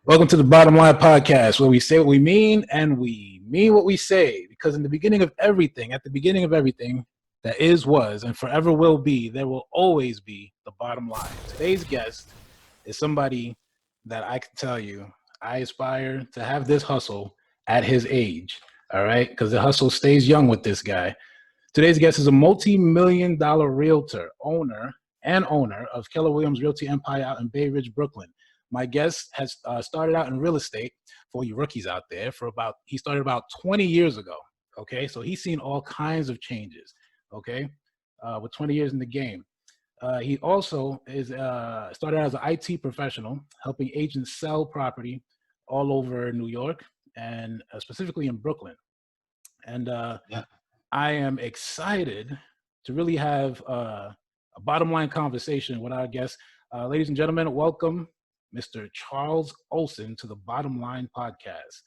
Welcome to the Bottom Line Podcast, where we say what we mean and we mean what we say. Because in the beginning of everything, at the beginning of everything that is, was, and forever will be, there will always be the bottom line. Today's guest is somebody that I can tell you I aspire to have this hustle at his age. All right, because the hustle stays young with this guy. Today's guest is a multi-million-dollar realtor, owner of Keller Williams Realty Empire out in Bayridge, Brooklyn. My guest has started out in real estate, for you rookies out there, he started about 20 years ago, okay? So he's seen all kinds of changes, okay, with 20 years in the game. He also is started as an IT professional, helping agents sell property all over New York and specifically in Brooklyn. And I am excited to really have a bottom line conversation with our guest. Ladies and gentlemen, welcome Mr. Charles Olson to the Bottom Line Podcast.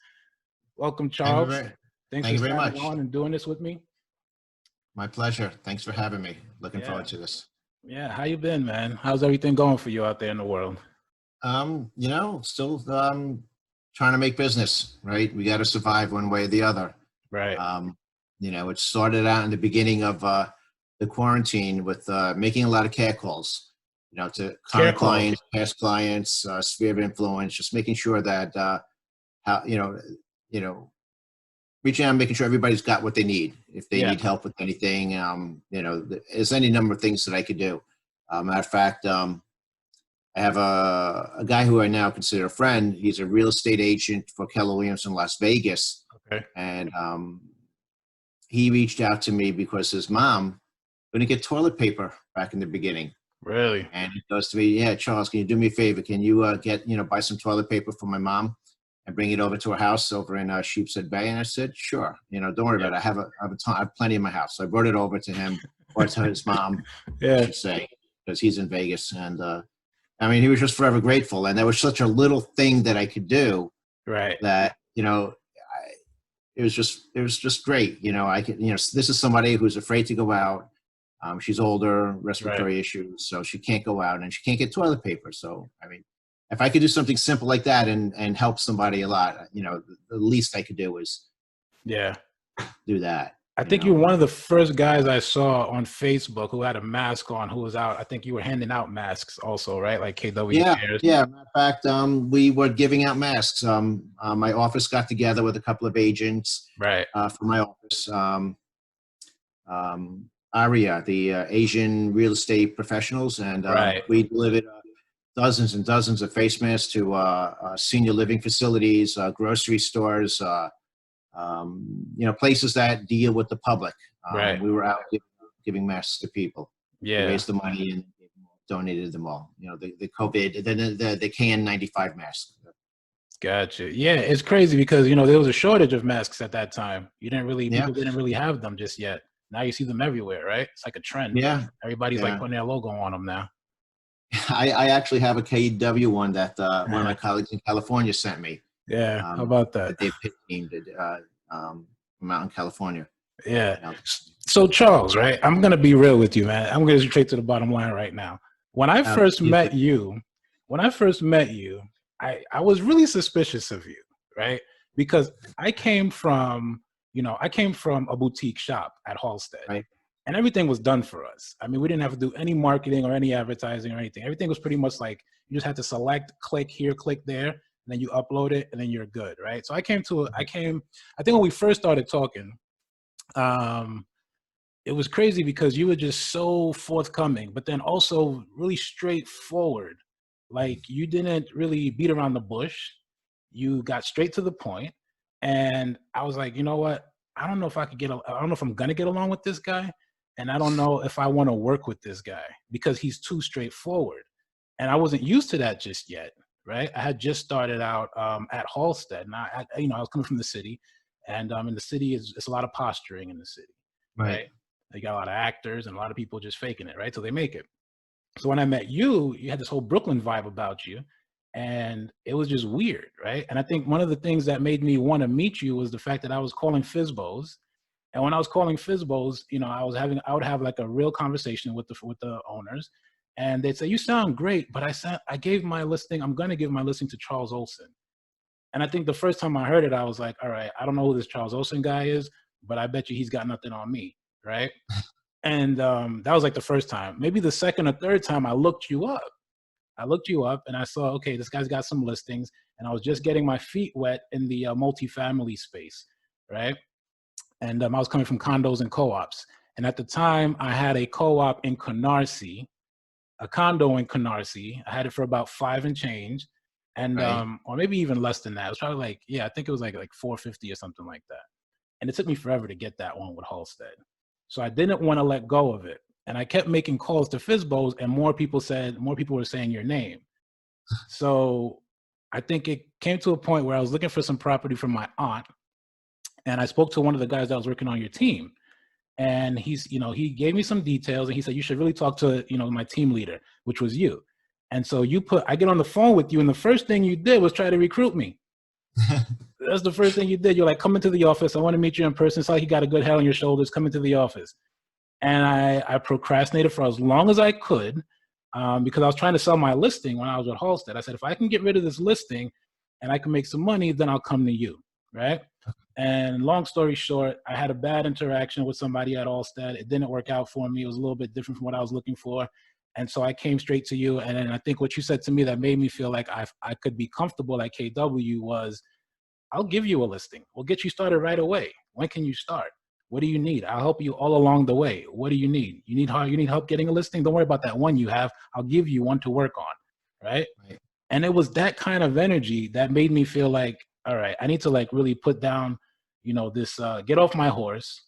Welcome, Charles. Thank you very much. On and doing this with me. My pleasure. Thanks for having me. Looking forward to this. Yeah, how you been, man? How's everything going for you out there in the world? Still trying to make business, right? We got to survive one way or the other. Right. It started out in the beginning of the quarantine with making a lot of care calls. To current clients, past clients, sphere of influence, just making sure that, reaching out and making sure everybody's got what they need. If they need help with anything, there's any number of things that I could do. Matter of fact, I have a guy who I now consider a friend. He's a real estate agent for Keller Williams in Las Vegas. Okay. And he reached out to me because his mom couldn't get toilet paper back in the beginning. Really? And he goes to me, yeah, Charles, can you do me a favor? Can you buy some toilet paper for my mom and bring it over to her house over in Sheepshead Bay? And I said, sure. Don't worry about it. I have plenty in my house. So I brought it over to him or to his mom, I should say, because he's in Vegas. And he was just forever grateful. And there was such a little thing that I could do, right? That it was just great. This is somebody who's afraid to go out. She's older, respiratory issues, so she can't go out and she can't get toilet paper. So, if I could do something simple like that and help somebody a lot, the least I could do is do that. I think you were one of the first guys I saw on Facebook who had a mask on, who was out. I think you were handing out masks also, right? Like KW chairs. Yeah. Matter of fact, we were giving out masks. My office got together with a couple of agents for my office. ARIA, the Asian real estate professionals, and we delivered dozens and dozens of face masks to senior living facilities, grocery stores, places that deal with the public. We were out giving masks to people. Yeah, raised the money and donated them all. The COVID, the KN95 mask. Gotcha. Yeah, it's crazy because there was a shortage of masks at that time. People didn't really have them just yet. Now you see them everywhere, right? It's like a trend. Yeah. Everybody's like putting their logo on them now. I actually have a KW one that one of my colleagues in California sent me. Yeah. How about that? They teamed it from out in California. Yeah. So Charles, right? I'm going to be real with you, man. I'm going to straight to the bottom line right now. When I first met you, I was really suspicious of you, right? Because I came from a boutique shop at Halstead, right? And everything was done for us. We didn't have to do any marketing or any advertising or anything. Everything was pretty much like you just had to select, click here, click there, and then you upload it, and then you're good, right? So I think when we first started talking, it was crazy because you were just so forthcoming, but then also really straightforward. Like you didn't really beat around the bush. You got straight to the point. And I was like, you know what? I don't know if I'm going to get along with this guy. And I don't know if I want to work with this guy because he's too straightforward. And I wasn't used to that just yet, right? I had just started out at Halstead. And I was coming from the city. And in the city, it's a lot of posturing in the city, right? They got a lot of actors and a lot of people just faking it, right? So they make it. So when I met you, you had this whole Brooklyn vibe about you. And it was just weird, right? And I think one of the things that made me want to meet you was the fact that I was calling FSBOs. And when I was calling FSBOs, I would have like a real conversation with the owners. And they'd say, you sound great, but I'm going to give my listing to Charles Olson. And I think the first time I heard it, I was like, all right, I don't know who this Charles Olson guy is, but I bet you he's got nothing on me, right? And that was like the first time. Maybe the second or third time I looked you up. I looked you up and I saw, okay, this guy's got some listings. And I was just getting my feet wet in the multifamily space, right? And I was coming from condos and co-ops. And at the time, I had a co-op in Canarsie, a condo in Canarsie. I had it for about 5 and change, and Right. or maybe even less than that. It was probably like, yeah, I think it was like 450 or something like that. And it took me forever to get that one with Halstead. So I didn't want to let go of it. And I kept making calls to FISBOs, and more people were saying your name. So I think it came to a point where I was looking for some property for my aunt, and I spoke to one of the guys that was working on your team. And he gave me some details, and he said, you should really talk to, my team leader, which was you. And so I get on the phone with you, and the first thing you did was try to recruit me. That's the first thing you did. You're like, come into the office. I want to meet you in person. It's like you got a good head on your shoulders. Come into the office. And I procrastinated for as long as I could, because I was trying to sell my listing when I was with Halstead. I said, if I can get rid of this listing and I can make some money, then I'll come to you, right? And long story short, I had a bad interaction with somebody at Halstead. It didn't work out for me. It was a little bit different from what I was looking for. And so I came straight to you. And then I think what you said to me that made me feel like I could be comfortable at KW was, I'll give you a listing. We'll get you started right away. When can you start? What do you need? I'll help you all along the way. What do you need? You need help getting a listing? Don't worry about that one you have. I'll give you one to work on, right? And it was that kind of energy that made me feel like, all right, I need to like really put down, this, get off my horse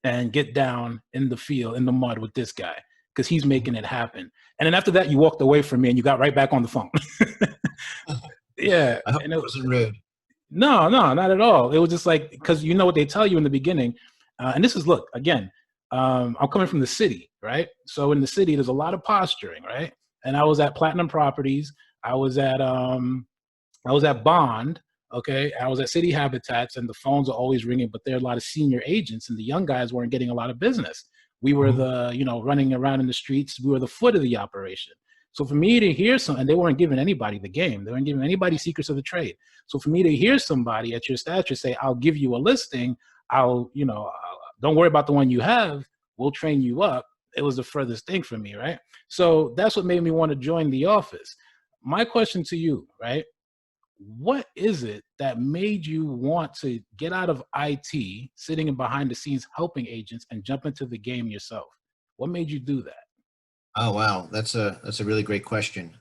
and get down in the field, in the mud with this guy, because he's making it happen. And then after that, you walked away from me and you got right back on the phone. Yeah. I hope And it wasn't rude. No, not at all. It was just like, because you know what they tell you in the beginning. And this is, look, again, I'm coming from the city, right? So in the city, there's a lot of posturing, right? And I was at Platinum Properties. I was at Bond, okay? I was at City Habitats, and the phones are always ringing, but there are a lot of senior agents, and the young guys weren't getting a lot of business. We were running around in the streets. We were the foot of the operation. So for me to hear and they weren't giving anybody the game. They weren't giving anybody secrets of the trade. So for me to hear somebody at your stature say, I'll give you a listing, don't worry about the one you have, we'll train you up. It was the furthest thing for me, right? So that's what made me want to join the office. My question to you, right? What is it that made you want to get out of IT, sitting in behind the scenes helping agents, and jump into the game yourself? What made you do that? Oh, wow. That's a really great question.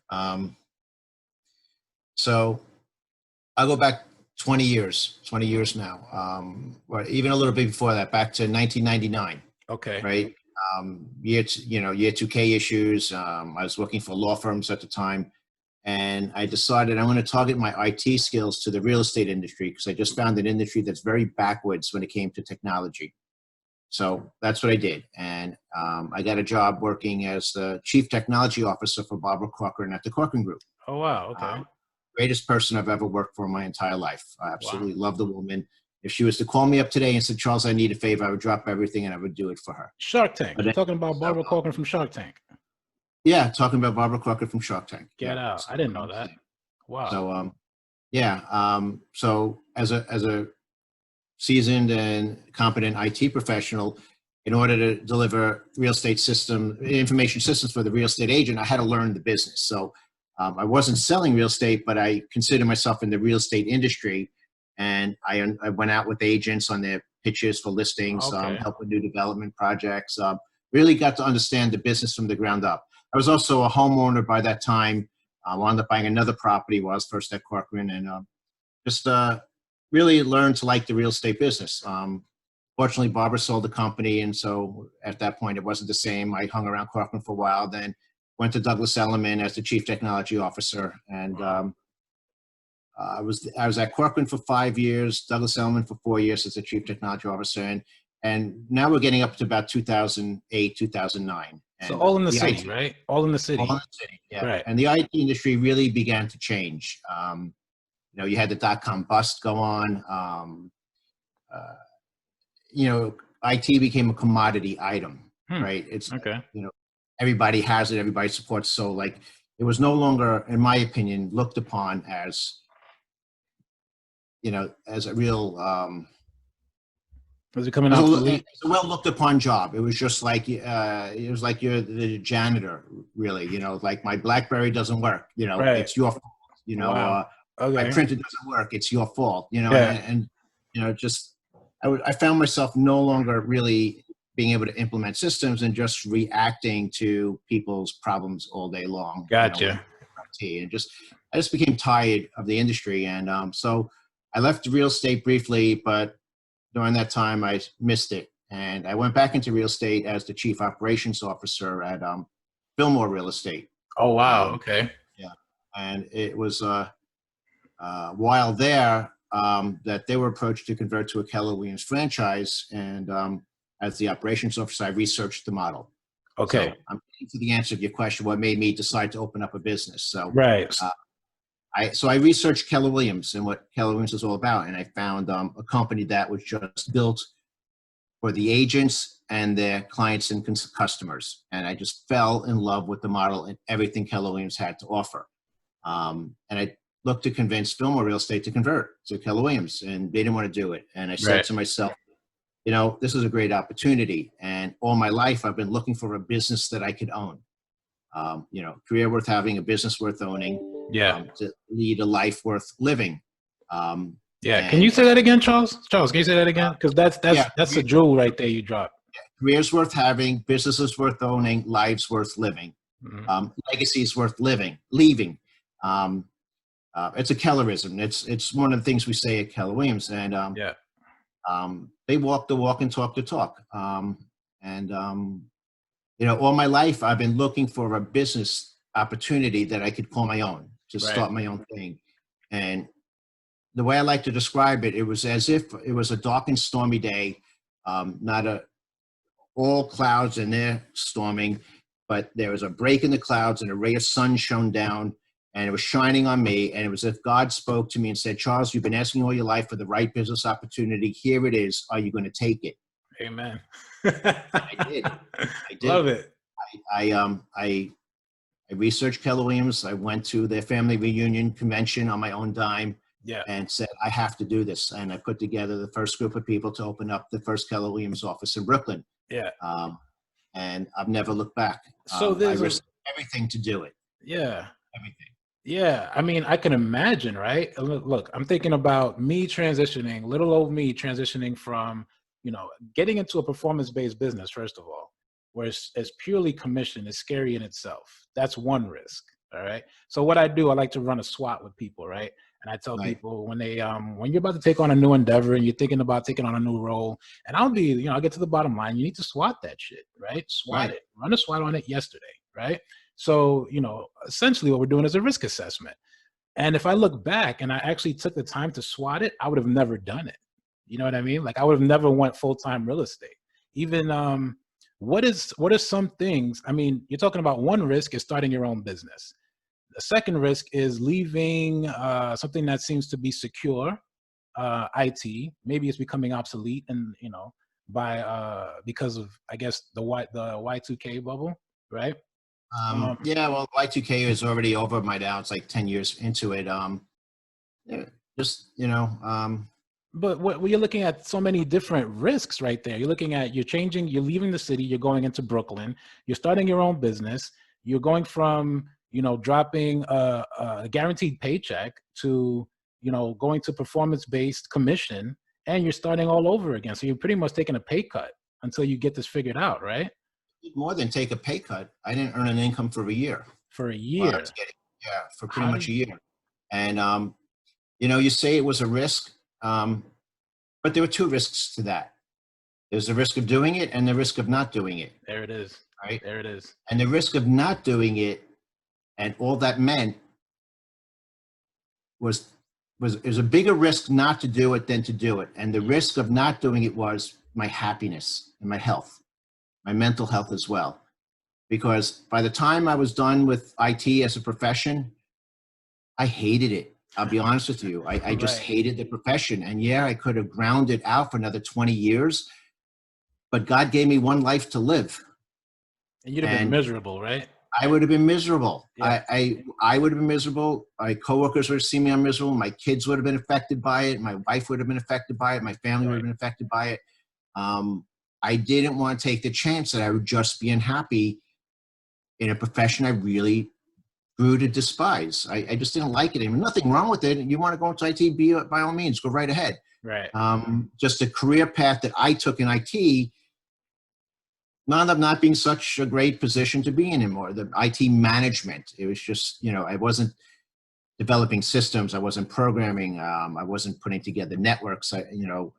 So I'll go back 20 years now, or even a little bit before that, back to 1999. Okay. Right. Year 2K issues. I was working for law firms at the time, and I decided I'm going to target my IT skills to the real estate industry, because I just found an industry that's very backwards when it came to technology. So that's what I did. And I got a job working as the chief technology officer for Barbara Corcoran at the Corcoran Group. Oh, wow. Okay. Greatest person I've ever worked for in my entire life. I absolutely Wow. love the woman. If she was to call me up today and said, Charles, I need a favor, I would drop everything and I would do it for her. Shark Tank. But You're talking about Barbara so, Corcoran from Shark Tank. yeah, talking about Barbara Corcoran from Shark Tank. Get Yeah. out. I didn't know that. Wow. So, so as a seasoned and competent IT professional, in order to deliver real estate information systems for the real estate agent, I had to learn the business. So I wasn't selling real estate, but I consider myself in the real estate industry. And I went out with agents on their pitches for listings, Okay. help with new development projects, really got to understand the business from the ground up. I was also a homeowner by that time. I wound up buying another property while I was first at Corcoran, and just really learned to like the real estate business. Fortunately, Barbara sold the company, and so at that point, it wasn't the same. I hung around Corcoran for a while, then went to Douglas Elliman as the chief technology officer, and I was at Corcoran for 5 years, Douglas Elliman for 4 years as the chief technology officer, and now we're getting up to about 2008, 2009. So all in the city, right? All in the city. All in the city, yeah. Right. And the IT industry really began to change. You had the dot-com bust go on. IT became a commodity item, right? It's okay. Everybody has it, everybody supports. So like, it was no longer, in my opinion, looked upon as as a real, Was it coming obsolete? it's a well looked upon job. It was just like, it was like you're the janitor, really, like my BlackBerry doesn't work, Right. it's your fault, Wow. my Okay. printer doesn't work, it's your fault, Yeah. just, I found myself no longer really being able to implement systems and just reacting to people's problems all day long, Gotcha. and I just became tired of the industry. And so I left real estate briefly, but during that time I missed it. And I went back into real estate as the chief operations officer at Fillmore Real Estate. Oh, wow. Um, Okay. yeah. And it was while there that they were approached to convert to a Keller Williams franchise. And as the operations officer, I researched the model. Okay. So I'm getting to the answer of your question, what made me decide to open up a business. So Right. I researched Keller Williams and what Keller Williams is all about. And I found a company that was just built for the agents and their clients and customers. And I just fell in love with the model and everything Keller Williams had to offer. And I looked to convince Fillmore Real Estate to convert to Keller Williams, and they didn't want to do it. And I said to myself, this is a great opportunity. And all my life, I've been looking for a business that I could own. Career worth having, a business worth owning, to lead a life worth living. Can you say that again, Charles? Charles, can you say that again? Because that's a jewel right there you dropped. Careers worth having, businesses worth owning, lives worth living, legacies worth leaving. It's a Kellerism. It's one of the things we say at Keller Williams. And they walk the walk and talk the talk. All my life, I've been looking for a business opportunity that I could call my own, to start my own thing. And the way I like to describe it, it was as if it was a dark and stormy day, all clouds and they're storming, but there was a break in the clouds and a ray of sun shone down, and it was shining on me. And it was as if God spoke to me and said, Charles, you've been asking all your life for the right business opportunity. Here it is. Are you going to take it? Amen. I did. Love it. I researched Keller Williams. I went to their family reunion convention on my own dime. And said, I have to do this. And I put together the first group of people to open up the first Keller Williams office in Brooklyn. And I've never looked back. So I risked everything to do it. Everything. Yeah. I mean, I can imagine, right? Look, I'm thinking about me transitioning, little old me transitioning from, getting into a performance-based business, first of all, where it's purely commission is scary in itself. That's one risk. All right. So what I do, I like to run a SWOT with people, right? And I tell people when you're about to take on a new endeavor and you're thinking about taking on a new role, and I'll get to the bottom line. You need to SWOT that shit, right? SWOT it, run a SWOT on it yesterday, right? So, essentially what we're doing is a risk assessment. And if I look back and I actually took the time to SWOT it, I would have never done it. You know what I mean? Like I would have never went full-time real estate. Even, what are some things, I mean, you're talking about one risk is starting your own business. The second risk is leaving something that seems to be secure, IT. Maybe it's becoming obsolete, and because of, I guess, the Y2K bubble, right? Well, Y2K is already over by now. It's like 10 years into it. But you're looking at so many different risks right there. You're looking at you're leaving the city, you're going into Brooklyn, you're starting your own business, you're going from dropping a guaranteed paycheck to, going to performance-based commission, and you're starting all over again. So you're pretty much taking a pay cut until you get this figured out, right? More than take a pay cut. I didn't earn an income for a year. For a year? For pretty much a year. And, you say it was a risk, but there were two risks to that. There's the risk of doing it and the risk of not doing it. There it is. Right? There it is. And the risk of not doing it, and all that meant was a bigger risk not to do it than to do it. And the risk of not doing it was my happiness and my health, my mental health as well. Because by the time I was done with IT as a profession, I hated it. I'll be honest with you. I just hated the profession. And I could have ground it out for another 20 years, but God gave me one life to live. And you'd have been miserable, right? I would have been miserable. Yeah. I would have been miserable. My coworkers would have seen me I'm miserable. My kids would have been affected by it. My wife would have been affected by it. My family would have been affected by it. I didn't want to take the chance that I would just be unhappy in a profession I really grew to despise. I just didn't like it anymore. Nothing wrong with it. You want to go into IT, by all means, go right ahead. Right. Just a career path that I took in IT wound up not being such a great position to be in anymore. The IT management, it was just, I wasn't developing systems. I wasn't programming. I wasn't putting together networks. It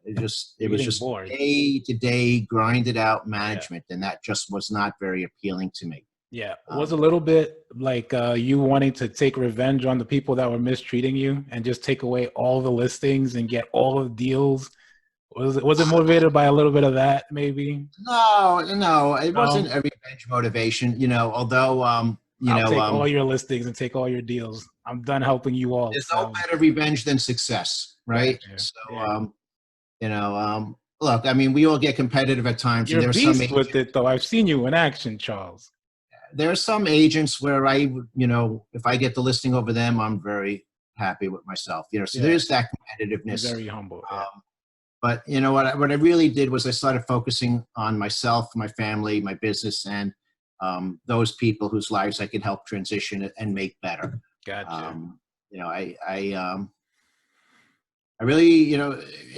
was just bored. day to day grinded out management. And that just was not very appealing to me. Yeah. It was a little bit like you wanting to take revenge on the people that were mistreating you and just take away all the listings and get all of the deals. Was it motivated by a little bit of that, maybe? No, it wasn't a revenge motivation, although, I'll take all your listings and take all your deals. I'm done helping you all. There's no better revenge than success, right? Yeah. So, look, I mean, we all get competitive at times. You're and a beast with it, though. I've seen you in action, Charles. There are some agents where if I get the listing over them, I'm very happy with myself. So there's that competitiveness. You're very humble. Yeah. But what I really did was I started focusing on myself, my family, my business, and those people whose lives I could help transition and make better. Gotcha. I really,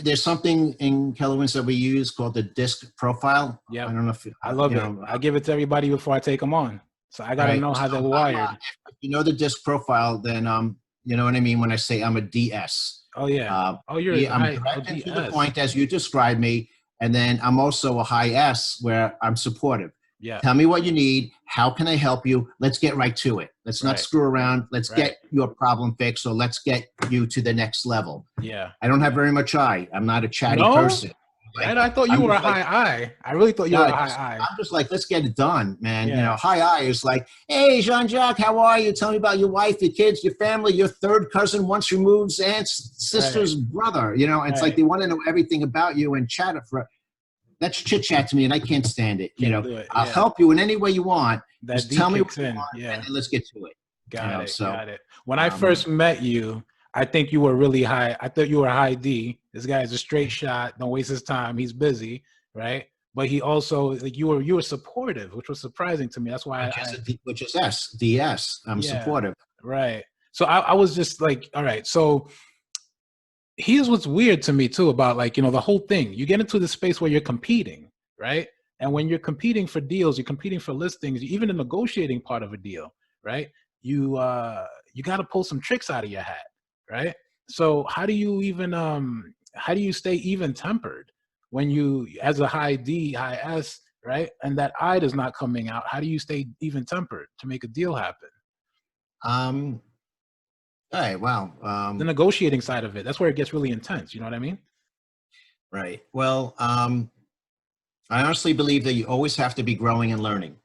there's something in Keller Williams that we use called the DISC profile. Yeah. I don't know if I love it. I give it to everybody before I take them on. So I got to know how they're wired. If you know the DISC profile, then you know what I mean when I say I'm a DS. Oh yeah. I'm direct and to the point as you described me, and then I'm also a high S where I'm supportive. Yeah. Tell me what you need. How can I help you? Let's get right to it. Let's not screw around. Let's get your problem fixed. So let's get you to the next level. Yeah. I don't have very much I. I'm not a chatty person. I thought you were a high I. I really thought you were a high I. I'm just like, let's get it done, man. High I is like, hey, Jean-Jacques, how are you? Tell me about your wife, your kids, your family, your third cousin once removed, aunt's sister's brother. It's like they want to know everything about you and chat it for. That's chit chat to me, and I can't stand it. I'll help you in any way you want. Just tell me what you want, and let's get to it. Got it. When I first met you, I think you were really high. I thought you were high D. This guy is a straight shot. Don't waste his time. He's busy, right? But he also, like, you were supportive, which was surprising to me. That's why which is S, DS. I'm supportive. Right. So I was just like, all right. So here's what's weird to me too about the whole thing. You get into the space where you're competing, right? And when you're competing for deals, you're competing for listings, even the negotiating part of a deal, right? You got to pull some tricks out of your hat, right? So how do you stay even tempered when you, as a high D, high S, right? And that I is not coming out. How do you stay even tempered to make a deal happen? All right. Wow. The negotiating side of it, that's where it gets really intense. You know what I mean? Right. Well, I honestly believe that you always have to be growing and learning.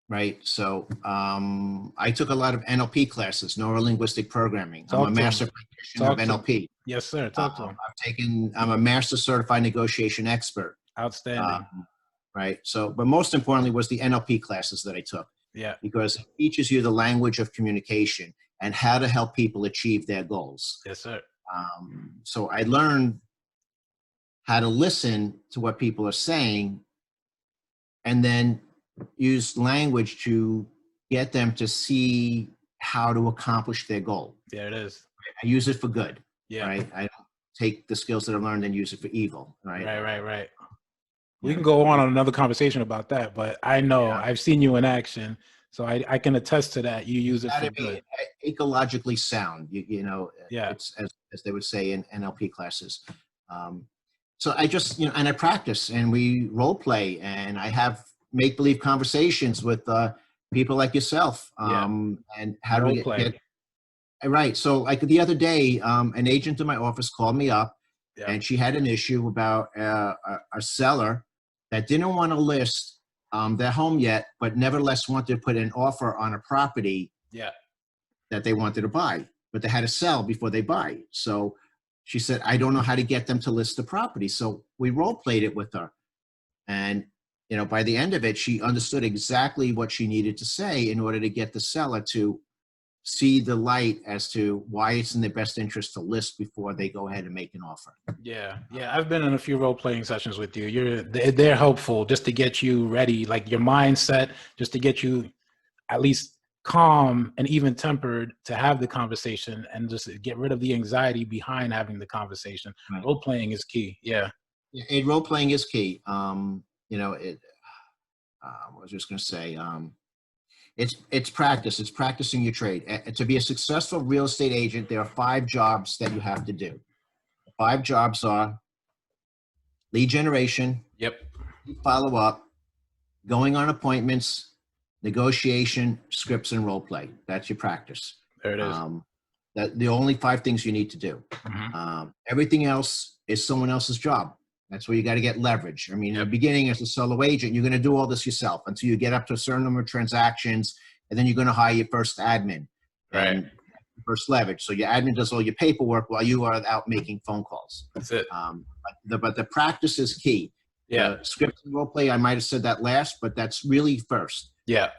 Right. So I took a lot of NLP classes, neuro-linguistic programming. I'm a master practitioner of NLP. Yes, sir. Talk to him. I'm a master certified negotiation expert. Outstanding. Right. So, but most importantly was the NLP classes that I took. Yeah. Because it teaches you the language of communication and how to help people achieve their goals. Yes, sir. So I learned how to listen to what people are saying and then use language to get them to see how to accomplish their goal. There it is. I use it for good. Yeah. Right. I don't take the skills that I've learned and use it for evil. Right. Right. We can go on another conversation about that, but I know I've seen you in action, so I can attest to that. You use it for good. Ecologically sound, it's as they would say in NLP classes. So I just, and I practice and we role play and I have make-believe conversations with people like yourself. And how do we get right? So like the other day, an agent in my office called me up and she had an issue about a seller that didn't want to list their home yet, but nevertheless wanted to put an offer on a property that they wanted to buy, but they had to sell before they buy. So she said, I don't know how to get them to list the property. So we role played it with her. And you know, by the end of it, she understood exactly what she needed to say in order to get the seller to see the light as to why it's in their best interest to list before they go ahead and make an offer. Yeah, yeah. I've been in a few role playing sessions with you. They're helpful just to get you ready, like your mindset, just to get you at least calm and even tempered to have the conversation and just get rid of the anxiety behind having the conversation. Right. Role playing is key. Yeah. Role playing is key. You know, I was just going to say, it's practice. It's practicing your trade. To be a successful real estate agent, there are 5 jobs that you have to do. The 5 jobs are lead generation, Yep. follow up, going on appointments, negotiation, scripts, and role play. That's your practice. There it is. That the only 5 things you need to do. Everything else is someone else's job. That's where you got to get leverage. I mean, in the beginning, as a solo agent, you're going to do all this yourself until you get up to a certain number of transactions, and then you're going to hire your first admin and first leverage. So your admin does all your paperwork while you are out making phone calls. That's it. But the practice is key. Yeah. Script and role play, I might have said that last, but that's really first. Yeah.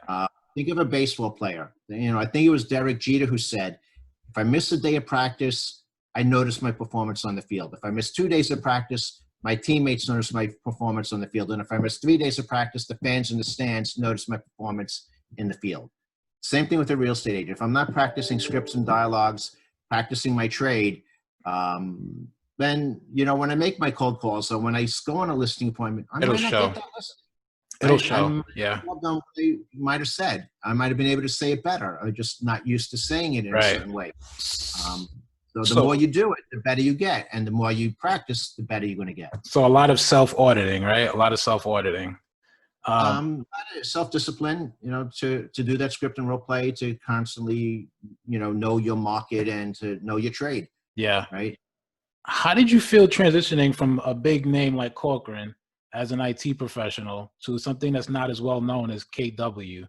Think of a baseball player. You know, I think it was Derek Jeter who said, if I miss a day of practice, I notice my performance on the field. If I miss 2 days of practice, my teammates notice my performance on the field. And if I miss 3 days of practice, the fans in the stands notice my performance in the field. Same thing with a real estate agent. If I'm not practicing scripts and dialogues, practicing my trade, then, you know, when I make my cold calls or when I go on a listing appointment, I It'll might not show. get that listing. It'll show. Yeah. You might have said. I might have been able to say it better. I'm just not used to saying it in a certain way. So the more you do it, the better you get. And the more you practice, the better you're going to get. So a lot of self-auditing, right? A lot of self-auditing. Self-discipline, you know, to do that script and role play, to constantly, you know your market and to know your trade. Yeah. Right. How did you feel transitioning from a big name like Corcoran as an IT professional to something that's not as well known as KW,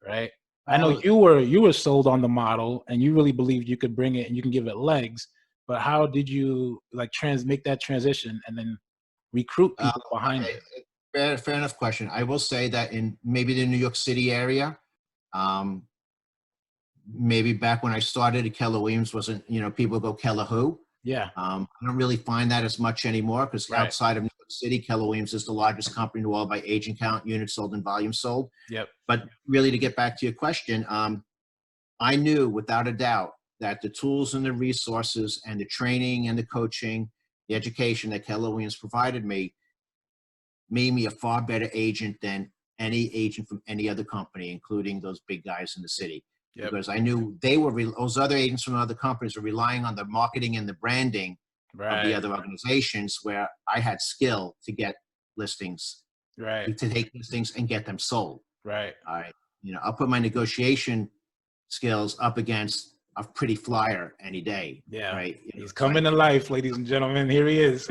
right? I know you were sold on the model and you really believed you could bring it and you can give it legs, but how did you like make that transition and then recruit people behind it? Fair enough question. I will say that in maybe the New York City area, maybe back when I started, Keller Williams wasn't, you know, people go Keller who? Yeah. I don't really find that as much anymore because outside of New York City, Keller Williams is the largest company in the world by agent count, units sold, and volume sold. Yep. But really, to get back to your question, I knew without a doubt that the tools and the resources and the training and the coaching, the education that Keller Williams provided me made me a far better agent than any agent from any other company, including those big guys in the city. Yep. Because I knew those other agents from other companies were relying on the marketing and the branding of the other organizations, where I had skill to get listings, to take listings and get them sold. Right. You know, I'll put my negotiation skills up against a pretty flyer any day. Yeah. Right. He's coming to life, ladies and gentlemen. Here he is.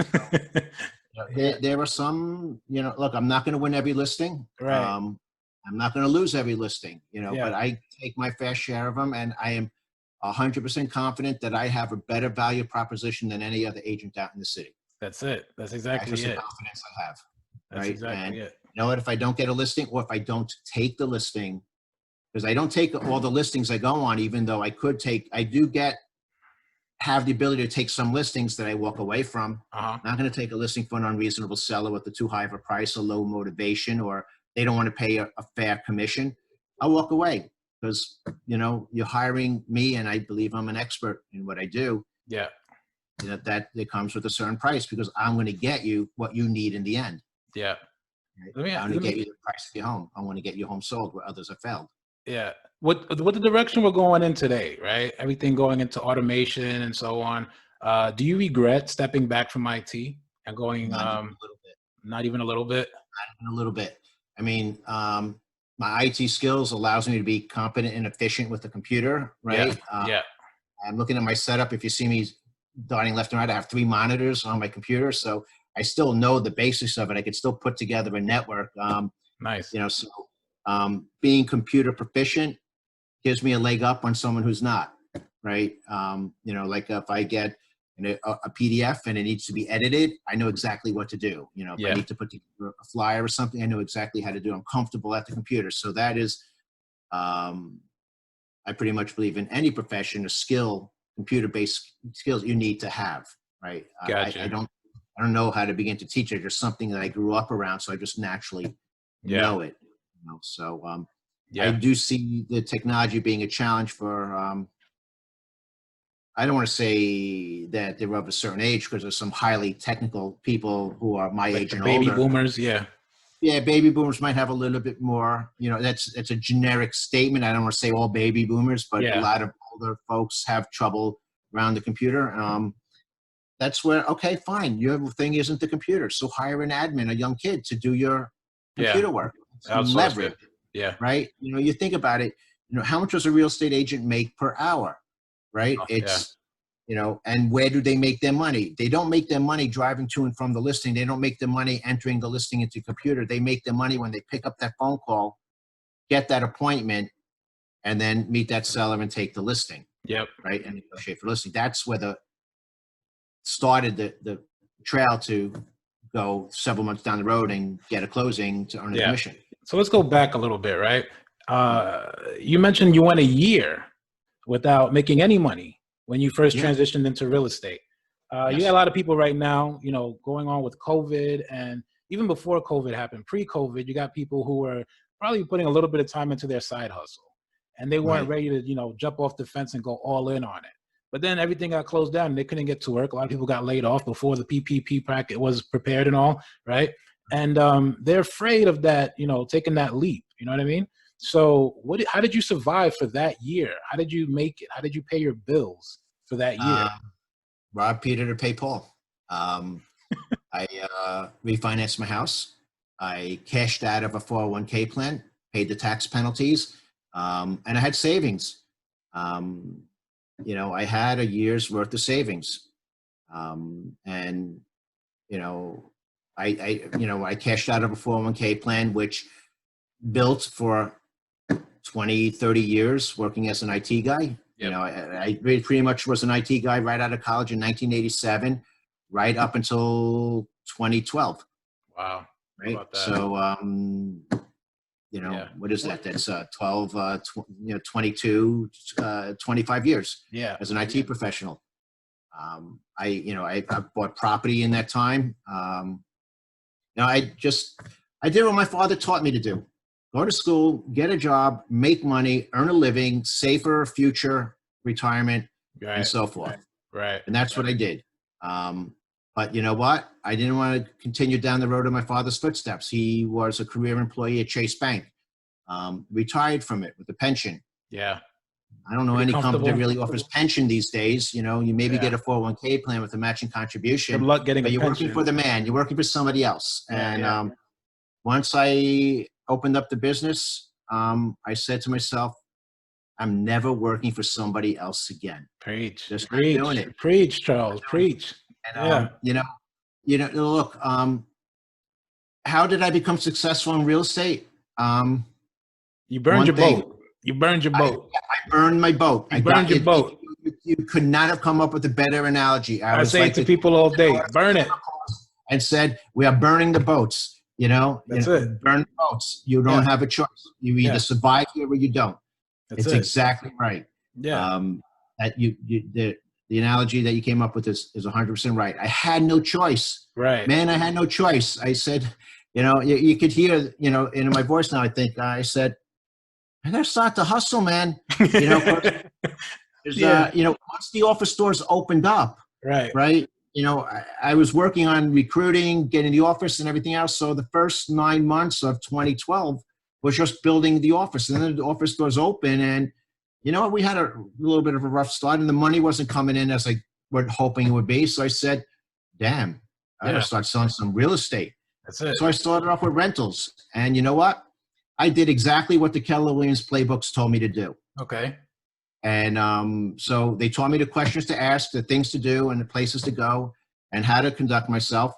There are some, you know, look, I'm not going to win every listing. Right. I'm not going to lose every listing, you know, but I take my fair share of them, and I am 100% confident that I have a better value proposition than any other agent out in the city. That's it. That's exactly That's it. the confidence I have. That's exactly it. You know what? If I don't get a listing, or if I don't take the listing, because I don't take all the listings I go on, even though I have the ability to take some listings that I walk away from. I'm not going to take a listing for an unreasonable seller with a too high of a price, or low motivation, or they don't want to pay a fair commission. I'll walk away because, you know, you're hiring me and I believe I'm an expert in what I do. Yeah. You know, that it comes with a certain price because I'm going to get you what you need in the end. Yeah. Right? I'm going to get you the price of your home. I want to get your home sold where others have failed. Yeah. What the direction we're going in today, right? Everything going into automation and so on. Do you regret stepping back from IT and going, Not even a little bit. Not even a little bit? Not even a little bit. I mean, my IT skills allows me to be competent and efficient with the computer, right? Yeah. I'm looking at my setup. If you see me darting left and right, I have 3 monitors on my computer. So I still know the basics of it. I could still put together a network. Nice. You know, so being computer proficient gives me a leg up on someone who's not, right? You know, like if I get a PDF and it needs to be edited, I know exactly what to do. You know, if I need to put together a flyer or something, I know exactly how to do. I'm comfortable at the computer. So that is, I pretty much believe in any profession, a skill, computer-based skills you need to have, right? Gotcha. I don't know how to begin to teach it. There's something that I grew up around, so I just naturally know it. You know? So I do see the technology being a challenge for, I don't want to say that they're of a certain age, because there's some highly technical people who are my age and baby older. boomers, yeah, baby boomers might have a little bit more. You know, it's a generic statement. I don't want to say all baby boomers, but a lot of older folks have trouble around the computer. That's where, okay, fine, your thing isn't the computer, so hire an admin, a young kid, to do your computer work. Leverage, right? You know, you think about it. You know, how much does a real estate agent make per hour? Right? You know, and where do they make their money? They don't make their money driving to and from the listing. They don't make their money entering the listing into the computer. They make their money when they pick up that phone call, get that appointment, and then meet that seller and take the listing. Right? And negotiate for listing. That's where started the trail to go several months down the road and get a closing to earn a commission. So let's go back a little bit, right? You mentioned you went a year without making any money when you first transitioned into real estate. You got a lot of people right now, you know, going on with COVID, and even before COVID happened, pre-COVID, you got people who were probably putting a little bit of time into their side hustle, and they weren't ready to, you know, jump off the fence and go all in on it. But then everything got closed down and they couldn't get to work. A lot of people got laid off before the PPP packet was prepared and all, right? And they're afraid of that, you know, taking that leap, you know what I mean? So how did you survive for that year? How did you make it? How did you pay your bills for that year? Rob Peter to pay Paul. I refinanced my house. I cashed out of a 401k plan, paid the tax penalties, and I had savings. You know, I had a year's worth of savings. And, you know, I cashed out of a 401k plan, which built for 20, 30 years working as an IT guy. You know, I pretty much was an IT guy right out of college in 1987, right up until 2012. Wow. Right. So, you know, what is that? That's 22, 25 years as an IT professional. I bought property in that time. You know, I did what my father taught me to do. Go to school, get a job, make money, earn a living, save for a future retirement, and so forth. Right. And that's what I did. But you know what? I didn't want to continue down the road of my father's footsteps. He was a career employee at Chase Bank, retired from it with a pension. Yeah. I don't know any company that really offers pension these days. You know, you maybe get a 401k plan with a matching contribution. Good luck getting but a you're pension. working for the man. You're working for somebody else. Once I opened up the business, I said to myself, I'm never working for somebody else again. Preach. Just preach. doing it. Preach, Charles. Preach. And, you know, look, how did I become successful in real estate? You burned your boat. You burned your boat. I burned my boat. You burned your boat. You could not have come up with a better analogy. I say it to people all day. Burn it. And said, we are burning the boats. You know, That's it. Burn the boats. You don't have a choice. You either survive here or you don't. It's exactly right. Yeah. That the analogy that you came up with is 100% right. I had no choice. Right. Man, I had no choice. I said, you know, you could hear, you know, in my voice now, I think I said, I gotta start to hustle, man. You know, you know, once the office doors opened up, right. You know, I was working on recruiting, getting the office and everything else. So the first 9 months of 2012 was just building the office. And then the office doors open. And, you know, we had a little bit of a rough start and the money wasn't coming in as I was hoping it would be. So I said, damn, I gotta start selling some real estate. That's it. So I started off with rentals. And you know what? I did exactly what the Keller Williams playbooks told me to do. Okay. And so they taught me the questions to ask, the things to do, and the places to go, and how to conduct myself.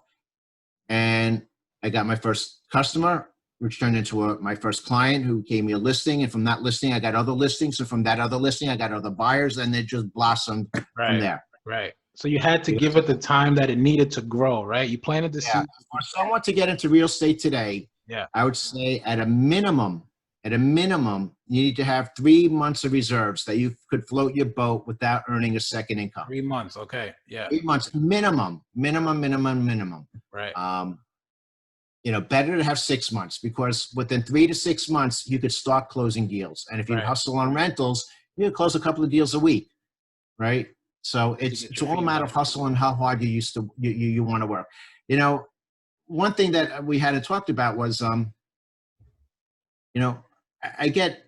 And I got my first customer, which turned into my first client who gave me a listing. And from that listing, I got other listings. And from that other listing, I got other buyers. And it just blossomed from there. Right. So you had to Because, give it the time that it needed to grow, right? You planted the yeah, seed. for someone to get into real estate today, Yeah. I would say at a minimum, you need to have 3 months of reserves that you could float your boat without earning a second income. 3 months. Okay. Yeah. 3 months minimum. Right. Um, better to have 6 months, because within 3 to 6 months, you could start closing deals. And if you Right. hustle on rentals, you can close a couple of deals a week, right? So To it's get it's your all a feet matter wet. of hustle and how hard you want to work. You know, one thing that we hadn't talked about was, I get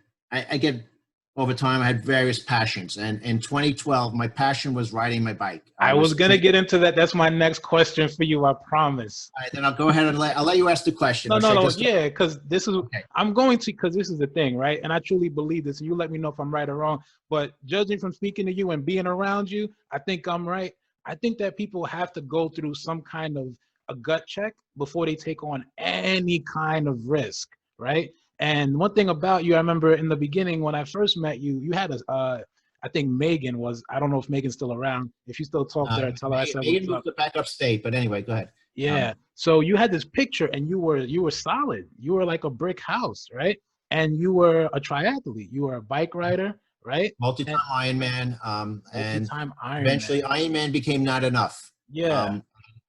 over time, I had various passions. And in 2012, my passion was riding my bike. I I was was gonna training. get into that. That's my next question for you. I promise. All right, then I'll go ahead and I'll let you ask the question. No, Or should no, I no. just, Yeah, because this is okay. I'm going to because this is the thing, right? And I truly believe this. And you let me know if I'm right or wrong. But judging from speaking to you and being around you, I think I'm right. I think that people have to go through some kind of a gut check before they take on any kind of risk, right? And one thing about you, I remember in the beginning when I first met you, you had a I think Megan was, I don't know if Megan's still around. If you still talk to her, tell her I said Megan what's up. moved it back upstate, but anyway, go ahead. Yeah. So you had this picture and you were solid. You were like a brick house, right? And you were a triathlete. You were a bike rider, right? Multi-time And Ironman, and multi-time Ironman. eventually Ironman became not enough. Yeah.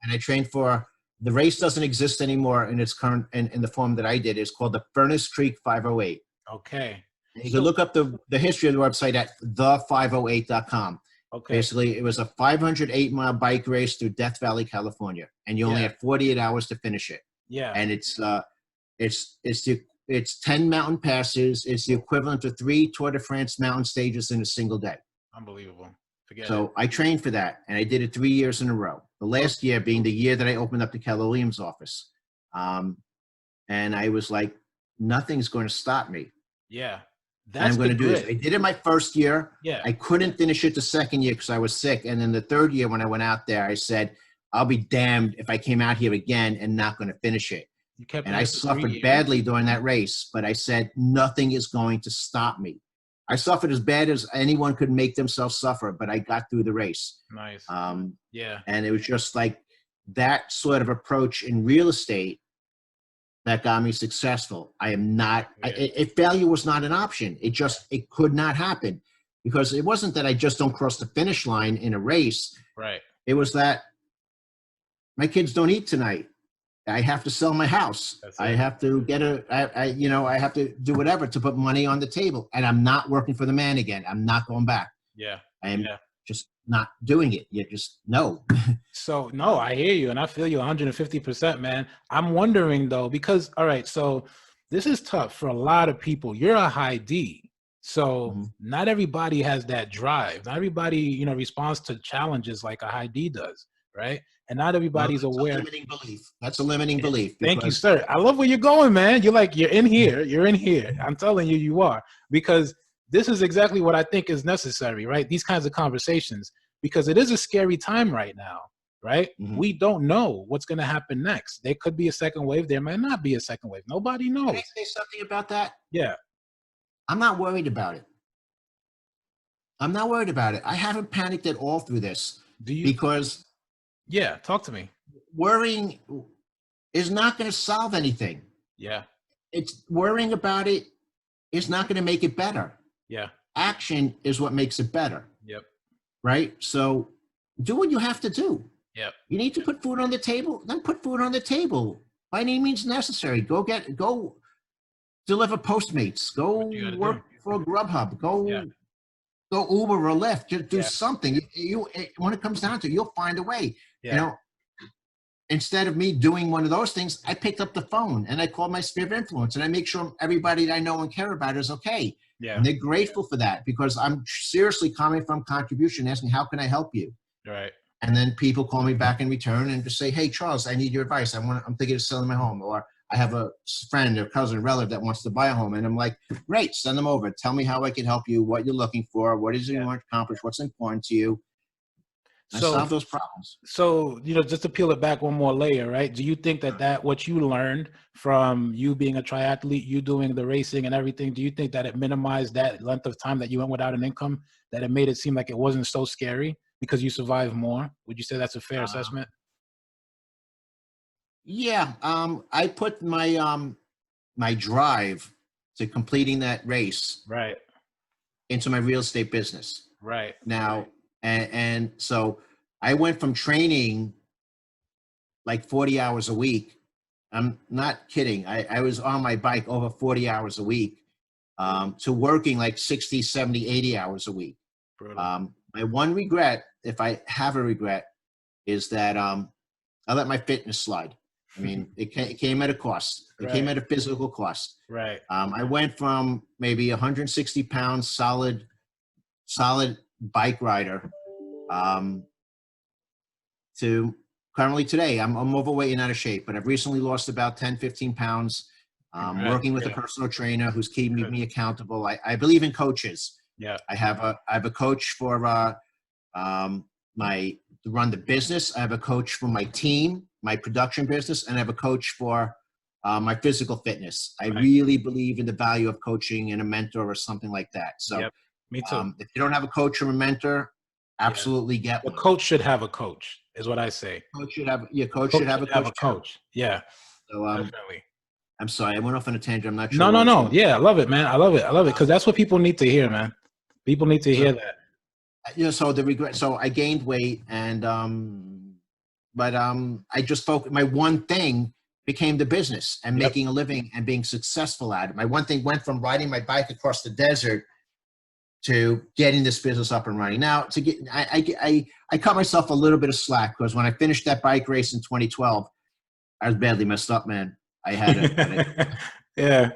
And I trained for, the race doesn't exist anymore in its current, in the form that I did. It's called the Furnace Creek 508. Okay. You can look up the history of the website at the508.com. Okay. Basically, it was a 508-mile bike race through Death Valley, California, and you only had 48 hours to finish it. Yeah. And it's 10 mountain passes. It's the equivalent of 3 Tour de France mountain stages in a single day. Unbelievable. Forget it. So I trained for that, and I did it 3 years in a row. The last year being the year that I opened up the Keller Williams office. And I was like, nothing's going to stop me. Yeah. And I'm going to do this. I did it my first year. Yeah. I couldn't finish it the second year because I was sick. And then the third year when I went out there, I said, I'll be damned if I came out here again and not going to finish it. You kept And at I it for 3 suffered years? badly during that race, but I said, nothing is going to stop me. I suffered as bad as anyone could make themselves suffer, but I got through the race. Nice. Yeah. And it was just like that sort of approach in real estate that got me successful. I am not, failure was not an option. It could not happen, because it wasn't that I just don't cross the finish line in a race. Right. It was that my kids don't eat tonight. I have to sell my house. I have to get I have to do whatever to put money on the table, and I'm not working for the man again. I'm not going back. Yeah. I am just not doing it. You just no. So no, I hear you and I feel you 150%, man. I'm wondering though, because all right, so this is tough for a lot of people. You're a high D. So not everybody has that drive. Not everybody, responds to challenges like a high D does, right? And not everybody's aware. That's a limiting belief. That's a limiting belief. Thank you, sir. I love where you're going, man. You're in here. You're in here. I'm telling you, you are. Because this is exactly what I think is necessary, right? These kinds of conversations, because it is a scary time right now, right? We don't know what's going to happen next. There could be a second wave. There might not be a second wave. Nobody knows. Can I say something about that? Yeah. I'm not worried about it. I'm not worried about it. I haven't panicked at all through this. Because yeah, talk to me. Worrying is not going to solve anything. Yeah. It's worrying about it is not going to make it better. Yeah. Action is what makes it better. Yep. Right? So do what you have to do. Yep. You need to put food on the table, then put food on the table by any means necessary. Go deliver Postmates. Go work for a Grubhub. Go Uber or Lyft. Just do something. When it comes down to it, you'll find a way. Yeah. Instead of me doing one of those things, I picked up the phone and I called my sphere of influence and I make sure everybody that I know and care about is okay. Yeah. And they're grateful for that, because I'm seriously coming from contribution, asking, how can I help you? Right. And then people call me back in return and just say, hey, Charles, I need your advice. I'm thinking of selling my home, or I have a friend or cousin or relative that wants to buy a home. And I'm like, great, send them over. Tell me how I can help you, what you're looking for, what is it you want to accomplish, what's important to you. I solve those problems. So, just to peel it back one more layer, right? Do you think that what you learned from you being a triathlete, you doing the racing and everything, do you think that it minimized that length of time that you went without an income, that it made it seem like it wasn't so scary? because you survive more? Would you say that's a fair assessment? Yeah. I put my drive to completing that race Right, into my real estate business. right, Now, and so I went from training like 40 hours a week. I'm not kidding. I was on my bike over 40 hours a week, to working like 60, 70, 80 hours a week. brutal. My one regret, if I have a regret, is that I let my fitness slide. I mean, it came at a cost. It came Right, at a physical cost. right, I went from maybe 160 pounds solid bike rider, um, to currently today. I'm overweight and out of shape, but I've recently lost about 10, 15 pounds. congrats. Working with a Yeah, personal trainer who's keeping good. me accountable. I believe in coaches. Yeah, I have a coach for my to run the business. I have a coach for my team, my production business, and I have a coach for my physical fitness. I right. really believe in the value of coaching and a mentor or something like that. So Yep, me too. if you don't have a coach or a mentor, Yeah, absolutely get the one. coach should have a coach, is what I say. Your coach should Coach have a should have coach a too. coach. Yeah, So definitely. I'm sorry, I went off on a tangent. I'm not sure No, where no, I was no. going. Yeah, I love it, man. I love it. I love it because that's what people need to hear, man. People need to So hear that. so the regret. So I gained weight, and but I just focused. My one thing became the business and Yep. making a living and being successful at it. My one thing went from riding my bike across the desert to getting this business up and running. Now, to get, I cut myself a little bit of slack because when I finished that bike race in 2012, I was badly messed up, man. I had Yeah.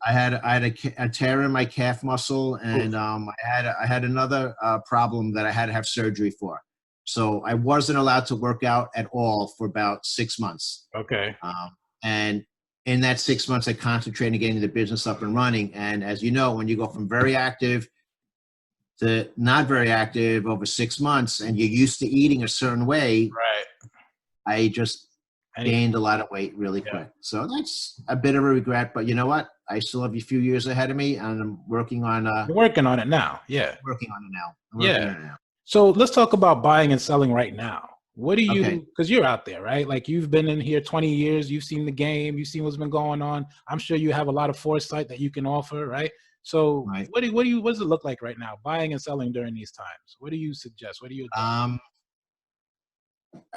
a tear in my calf muscle, Oof. and I had another problem that I had to have surgery for. So I wasn't allowed to work out at all for about 6 months. Okay. And in that 6 months, I concentrated on getting the business up and running. And as you know, when you go from very active to not very active over 6 months, and you're used to eating a certain way, Right. I just Anything. gained a lot of weight really Yeah. quick. So that's a bit of a regret, but you know what? I still have a few years ahead of me, and I'm working on You're working on it now. Yeah. working on it now. I'm working Yeah. on it now. So let's talk about buying and selling right now. What do Okay. you, because you're out there, right? Like you've been in here 20 years, you've seen the game, you've seen what's been going on. I'm sure you have a lot of foresight that you can offer, right? So Right. what does it look like right now, buying and selling during these times? What do you suggest? What do you advise?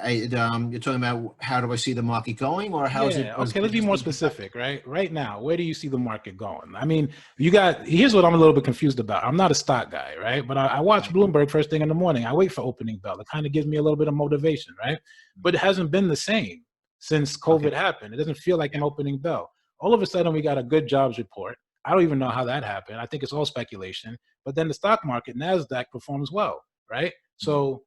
You're talking about how do I see the market going, or how is it? Yeah. Was Okay. Let's be business more being conducted? specific, right? Right now, where do you see the market going? I mean, here's what I'm a little bit confused about. I'm not a stock guy, right? But I watch Right. Bloomberg first thing in the morning. I wait for opening bell. It kind of gives me a little bit of motivation, right? But it hasn't been the same since Okay. COVID happened. It doesn't feel like Yeah. an opening bell. All of a sudden, we got a good jobs report. I don't even know how that happened. I think it's all speculation. But then the stock market, NASDAQ, performs well, right? So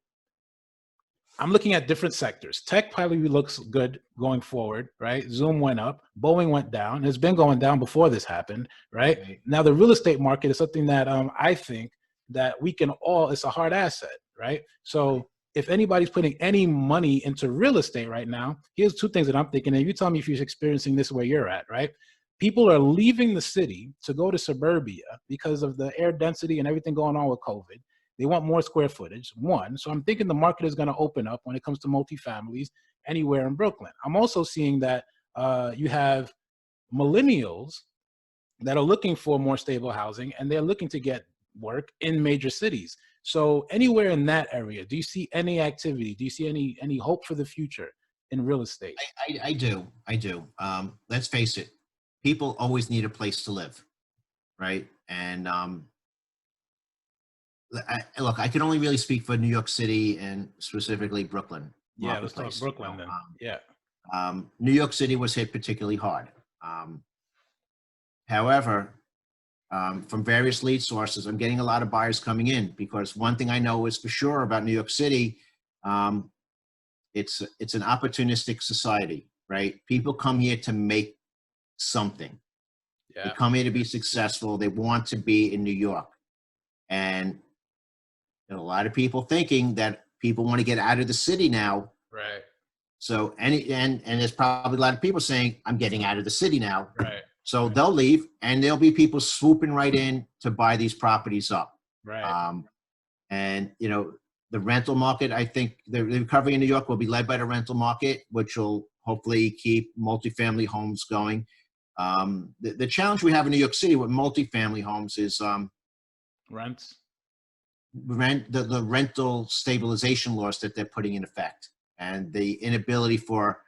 I'm looking at different sectors. Tech probably looks good going forward, right? Zoom went up, Boeing went down. It's been going down before this happened, right? Right. Now the real estate market is something that I think that we can all. It's a hard asset, right? Right. So if anybody's putting any money into real estate right now, here's two things that I'm thinking. And you tell me if you're experiencing this where you're at, right? People are leaving the city to go to suburbia because of the air density and everything going on with COVID. They want more square footage, one. So I'm thinking the market is going to open up when it comes to multifamilies anywhere in Brooklyn. I'm also seeing that you have millennials that are looking for more stable housing and they're looking to get work in major cities. So anywhere in that area, do you see any activity? Do you see any hope for the future in real estate? I do. I do. Let's face it. People always need a place to live, right? And look, I can only really speak for New York City and specifically Brooklyn Yeah, let's talk marketplace. Brooklyn then. Yeah. New York City was hit particularly hard. Um, However, from various lead sources, I'm getting a lot of buyers coming in because one thing I know is for sure about New York City, um, it's an opportunistic society, right? People come here to make something. They Yeah. come here to be successful. They want to be in New York, and there are a lot of people thinking that people want to get out of the city now. Right. So and there's probably a lot of people saying, "I'm getting out of the city now." Right. So they'll leave, and there'll be people swooping right in to buy these properties up. Right. Um, and you know, the rental market, I think the recovery in New York will be led by the rental market, which will hopefully keep multifamily homes going. The challenge we have in New York City with multifamily homes is Rents. the rental stabilization laws that they're putting in effect, and the inability for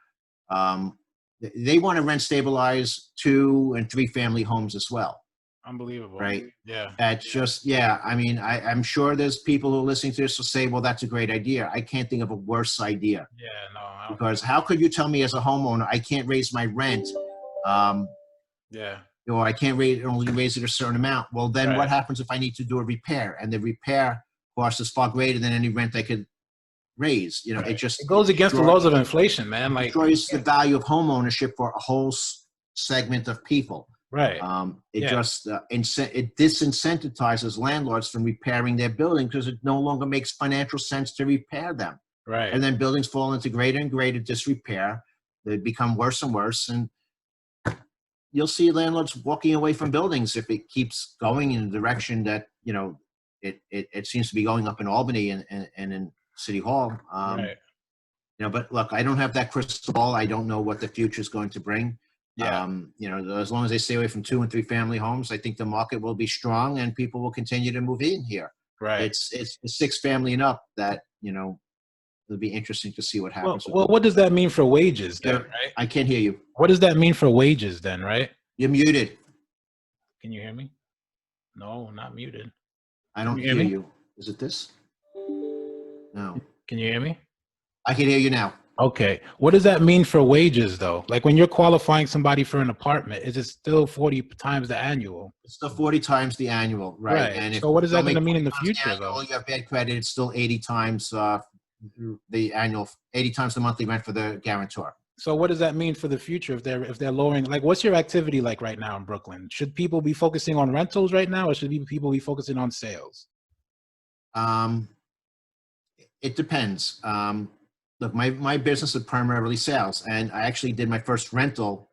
they want to rent stabilize 2 and 3 family homes as well. Unbelievable. Right. Yeah. That's just, yeah. I mean, I'm sure there's people who are listening to this will say, well, that's a great idea. I can't think of a worse idea. Yeah. No. I don't Because how could you tell me as a homeowner, I can't raise my rent, yeah. or I can't only raise it a certain amount? Well, then Right. what happens if I need to do a repair, and the repair cost is far greater than any rent I could raise? You know, Right. it goes against the laws of inflation, man. Like, destroys the value of home ownership for a whole segment of people. right. It just it disincentizes landlords from repairing their buildings because it no longer makes financial sense to repair them. Right. And then buildings fall into greater and greater disrepair. They become worse and worse, and you'll see landlords walking away from buildings if it keeps going in the direction that, you know, it seems to be going up in Albany and in City Hall. Right. You know, but look, I don't have that crystal ball. I don't know what the future is going to bring. Yeah. You know, as long as they stay away from 2 and 3 family homes, I think the market will be strong and people will continue to move in here. Right. It's the 6 family and up that, you know, it'll be interesting to see what happens. Well, what does that mean for wages then, right? I can't hear you. What does that mean for wages then, right? You're muted. Can you hear me? No, not muted. I don't hear you. Is it this? No. Can you hear me? I can hear you now. Okay. What does that mean for wages though? Like when you're qualifying somebody for an apartment, is it still 40 times the annual? It's still 40 times the annual, right? And so what is that going to mean in the future though? You have bad credit, it's still 80 times the annual, 80 times the monthly rent for the guarantor. So what does that mean for the future if they're lowering? Like, what's your activity like right now in Brooklyn? Should people be focusing on rentals right now, or should people be focusing on sales? It depends. Look, my business is primarily sales, and I actually did my first rental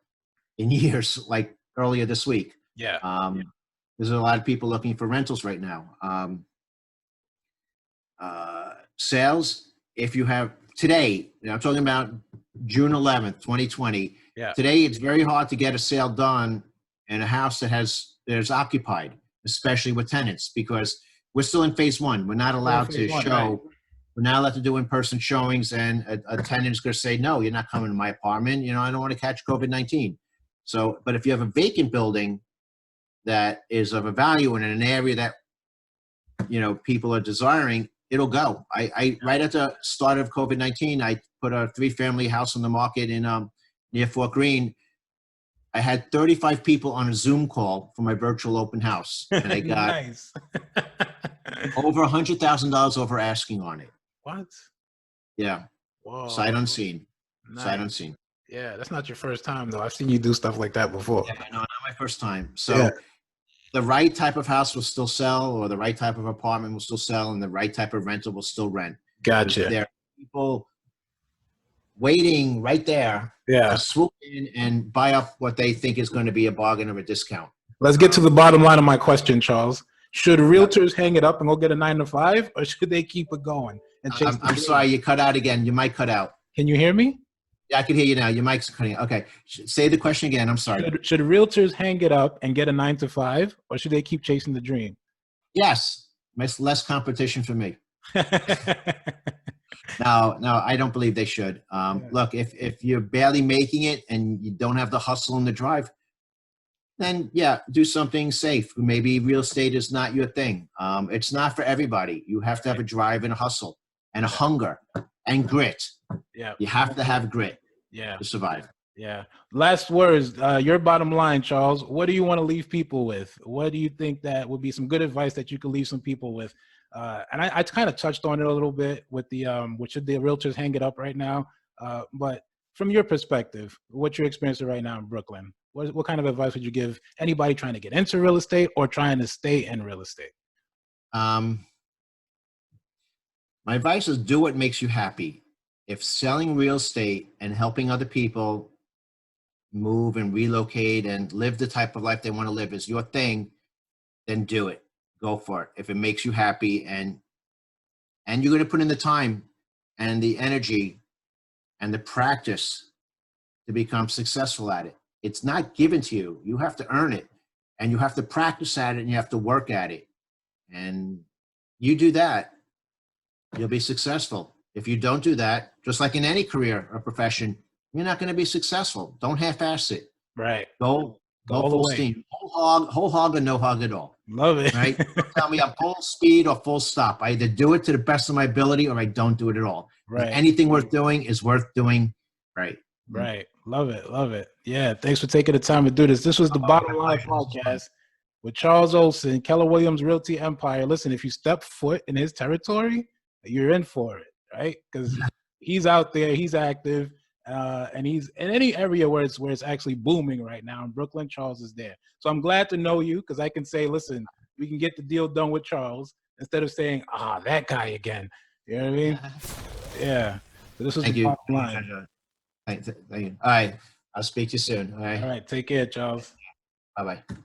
in years, like earlier this week. Yeah. There's a lot of people looking for rentals right now. Sales, if you have today, I'm talking about June 11th, 2020. Yeah. Today, it's very hard to get a sale done in a house that is occupied, especially with tenants, because we're still in phase 1. We're not allowed to show. Right. We're not allowed to do in-person showings, and a tenant is going to say, no, you're not coming to my apartment. You know, I don't want to catch COVID-19. So, but if you have a vacant building that is of a value and in an area that, you know, people are desiring, it'll go. I right at the start of COVID-19, I put a 3-family house on the market in near Fort Greene. I had 35 people on a Zoom call for my virtual open house, and I got nice. over $100,000 over asking on it. What? Yeah. Whoa. Sight unseen. Nice. Sight unseen. Yeah, that's not your first time though. I've seen you do stuff like that before. Yeah, no, not my first time. So the right type of house will still sell, or the right type of apartment will still sell, and the right type of rental will still rent. Gotcha. There are people waiting right there to swoop in and buy up what they think is going to be a bargain or a discount. Let's get to the bottom line of my question, Charles. Should realtors hang it up and go get a 9-to-5, or should they keep it going and chase? I'm sorry, you cut out again. Your mic cut out. Can you hear me? Yeah, I can hear you now. Your mic's cutting out. Okay. Say the question again. I'm sorry. Should realtors hang it up and get a 9-to-5, or should they keep chasing the dream? Yes. Less competition for me. No, I don't believe they should. Look, if you're barely making it and you don't have the hustle and the drive, then yeah, do something safe. Maybe real estate is not your thing. It's not for everybody. You have to have a drive and a hustle and a hunger and grit. Yeah. You have to have grit to survive. Yeah. Last words, your bottom line, Charles. What do you want to leave people with? What do you think that would be some good advice that you could leave some people with? And I kind of touched on it a little bit with the, should the realtors hang it up right now? But from your perspective, what's your experience right now in Brooklyn? What kind of advice would you give anybody trying to get into real estate or trying to stay in real estate? My advice is do what makes you happy. If selling real estate and helping other people move and relocate and live the type of life they want to live is your thing, then do it. Go for it. If it makes you happy and and you're going to put in the time and the energy and the practice to become successful at it. It's not given to you. You have to earn it, and you have to practice at it, and you have to work at it. And you do that, you'll be successful. If you don't do that, just like in any career or profession, you're not going to be successful. Don't half-ass it. Right. Go all the full way. steam. Whole hog or no hog at all. Love it. Right? Don't tell me I'm full speed or full stop. I either do it to the best of my ability or I don't do it at all. Right. Anything worth doing is worth doing right. Right. Love it. Love it. Yeah. Thanks for taking the time to do this. This was the Bottom Line Podcast with Charles Olson, Keller Williams Realty Empire. Listen, if you step foot in his territory, you're in for it, right? Because he's out there, he's active, and he's in any area where it's actually booming right now. In Brooklyn, Charles is there. So I'm glad to know you, because I can say, listen, we can get the deal done with Charles instead of saying, that guy again. You know what I mean? Yeah. So this was the Bottom Line. Thank you. All right. I'll speak to you soon. All right. All right. Take care, Charles. Bye-bye.